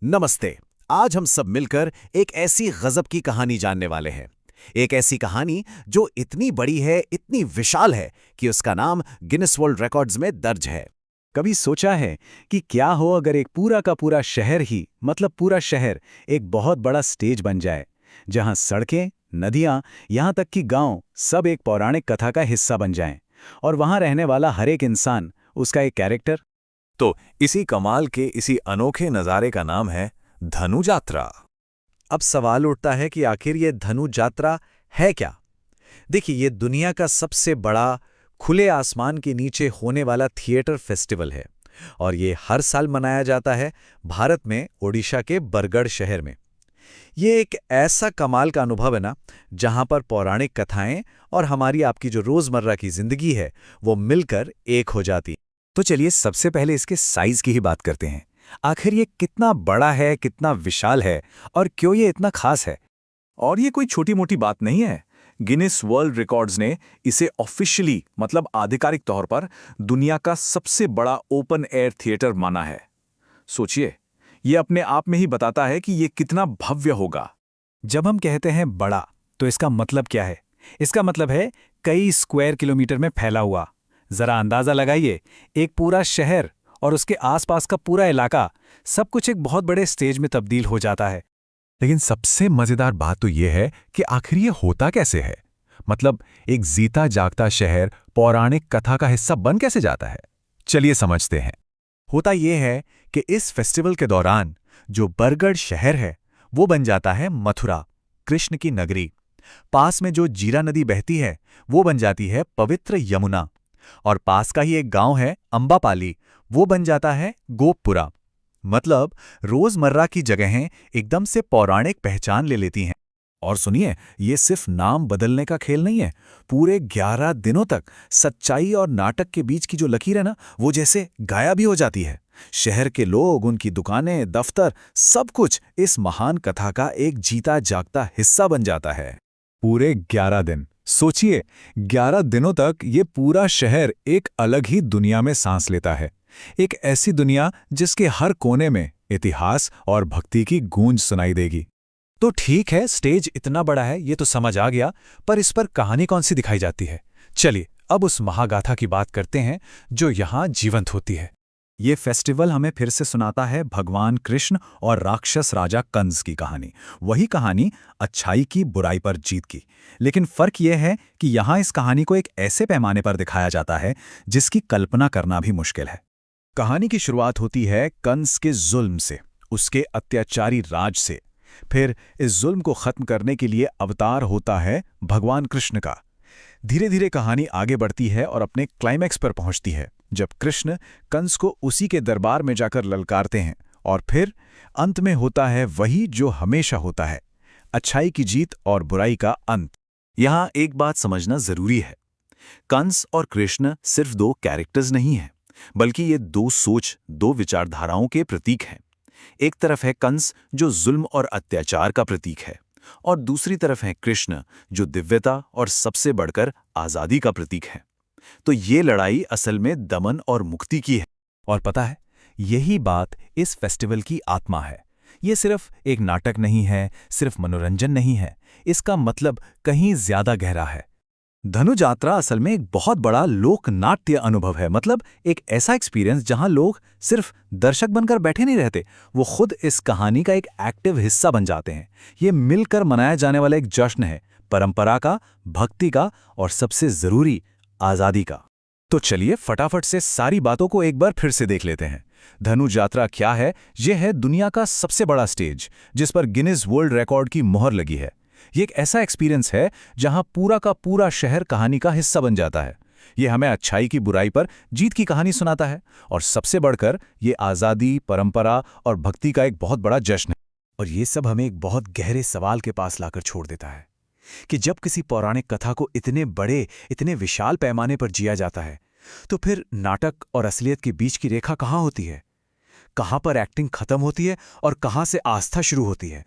नमस्ते। आज हम सब मिलकर एक ऐसी गजब की कहानी जानने वाले हैं। एक ऐसी कहानी जो इतनी बड़ी है, इतनी विशाल है कि उसका नाम गिनेस वर्ल्ड रिकॉर्ड्स में दर्ज है। कभी सोचा है कि क्या हो अगर एक पूरा का पूरा शहर ही मतलब पूरा शहर एक बहुत बड़ा स्टेज बन जाए, जहां सड़कें, नदियां, यहां तक कि गांव सब एक पौराणिक कथा का हिस्सा बन जाएं और वहां रहने वाला हर एक इंसान उसका एक कैरेक्टर। तो इसी कमाल के इसी अनोखे नज़ारे का नाम है धनु यात्रा। अब सवाल उठता है कि आखिर ये धनु यात्रा है क्या। देखिए, ये दुनिया का सबसे बड़ा खुले आसमान के नीचे होने वाला थिएटर फेस्टिवल है और ये हर साल मनाया जाता है भारत में ओडिशा के बरगढ़ शहर में। ये एक ऐसा कमाल का अनुभव है ना, जहां पर पौराणिक कथाएं और हमारी आपकी जो रोजमर्रा की जिंदगी है वो मिलकर एक हो जाती। तो चलिए सबसे पहले इसके साइज की ही बात करते हैं। आखिर ये कितना बड़ा है, कितना विशाल है और क्यों ये इतना खास है। और ये कोई छोटी मोटी बात नहीं है। गिनेस वर्ल्ड रिकॉर्ड्स ने इसे ऑफिशियली मतलब आधिकारिक तौर पर दुनिया का सबसे बड़ा ओपन एयर थिएटर माना है। सोचिए, ये अपने आप में ही बताता है कि ये कितना भव्य होगा। जब हम कहते हैं बड़ा, तो इसका मतलब क्या है? इसका मतलब है कई स्क्वायर किलोमीटर में फैला हुआ। जरा अंदाजा लगाइए, एक पूरा शहर और उसके आसपास का पूरा इलाका, सब कुछ एक बहुत बड़े स्टेज में तब्दील हो जाता है। लेकिन सबसे मजेदार बात तो ये है कि आखिर ये होता कैसे है। मतलब एक जीता जागता शहर पौराणिक कथा का हिस्सा बन कैसे जाता है। चलिए समझते हैं। होता यह है कि इस फेस्टिवल के दौरान जो बरगढ़ शहर है वो बन जाता है मथुरा, कृष्ण की नगरी। पास में जो जीरा नदी बहती है वो बन जाती है पवित्र यमुना, और पास का ही एक गांव है अंबापाली, वो बन जाता है गोपपुरा। मतलब रोजमर्रा की जगहें एकदम से पौराणिक पहचान ले लेती हैं। और सुनिए, ये सिर्फ नाम बदलने का खेल नहीं है। पूरे 11 दिनों तक सच्चाई और नाटक के बीच की जो लकीर है ना, वो जैसे गायब ही हो जाती है। शहर के लोग, उनकी दुकानें, दफ्तर, सब कुछ इस महान कथा का एक जीता जागता हिस्सा बन जाता है। पूरे 11 दिन सोचिए, 11 दिनों तक ये पूरा शहर एक अलग ही दुनिया में सांस लेता है। एक ऐसी दुनिया जिसके हर कोने में इतिहास और भक्ति की गूंज सुनाई देगी। तो ठीक है, स्टेज इतना बड़ा है, ये तो समझ आ गया, पर इस पर कहानी कौन सी दिखाई जाती है? चलिए अब उस महागाथा की बात करते हैं जो यहाँ जीवंत होती है। ये फेस्टिवल हमें फिर से सुनाता है भगवान कृष्ण और राक्षस राजा कंस की कहानी। वही कहानी, अच्छाई की बुराई पर जीत की। लेकिन फर्क यह है कि यहाँ इस कहानी को एक ऐसे पैमाने पर दिखाया जाता है जिसकी कल्पना करना भी मुश्किल है। कहानी की शुरुआत होती है कंस के जुल्म से, उसके अत्याचारी राज से। फिर इस जुल्म को खत्म करने के लिए अवतार होता है भगवान कृष्ण का। धीरे धीरे कहानी आगे बढ़ती है और अपने क्लाइमैक्स पर पहुंचती है जब कृष्ण कंस को उसी के दरबार में जाकर ललकारते हैं। और फिर अंत में होता है वही जो हमेशा होता है, अच्छाई की जीत और बुराई का अंत। यहां एक बात समझना जरूरी है, कंस और कृष्ण सिर्फ दो कैरेक्टर्स नहीं हैं, बल्कि ये दो सोच, दो विचारधाराओं के प्रतीक हैं। एक तरफ है कंस जो जुल्म और अत्याचार का प्रतीक है, और दूसरी तरफ है कृष्ण जो दिव्यता और सबसे बढ़कर आजादी का प्रतीक है। तो ये लड़ाई असल में दमन और मुक्ति की है। और पता है, यही बात इस फेस्टिवल की आत्मा है। ये सिर्फ एक नाटक नहीं है, सिर्फ मनोरंजन नहीं है, इसका मतलब कहीं ज्यादा गहरा है। धनु यात्रा असल में एक बहुत बड़ा लोक नाट्य अनुभव है। मतलब एक ऐसा एक्सपीरियंस जहां लोग सिर्फ दर्शक बनकर बैठे नहीं रहते, वो खुद इस कहानी का एक एक्टिव हिस्सा बन जाते हैं। ये मिलकर मनाया जाने वाला एक जश्न है, परंपरा का, भक्ति का और सबसे जरूरी आजादी का। तो चलिए फटाफट से सारी बातों को एक बार फिर से देख लेते हैं। धनु यात्रा क्या है? यह है दुनिया का सबसे बड़ा स्टेज जिस पर गिनीज वर्ल्ड रिकॉर्ड की मोहर लगी है। ये एक ऐसा एक्सपीरियंस है जहां पूरा का पूरा शहर कहानी का हिस्सा बन जाता है। ये हमें अच्छाई की बुराई पर जीत की कहानी सुनाता है, और सबसे बढ़कर ये आज़ादी, परंपरा और भक्ति का एक बहुत बड़ा जश्न है। और ये सब हमें एक बहुत गहरे सवाल के पास लाकर छोड़ देता है कि जब किसी पौराणिक कथा को इतने बड़े, इतने विशाल पैमाने पर जिया जाता है, तो फिर नाटक और असलियत के बीच की रेखा कहाँ होती है? कहाँ पर एक्टिंग खत्म होती है और कहाँ से आस्था शुरू होती है?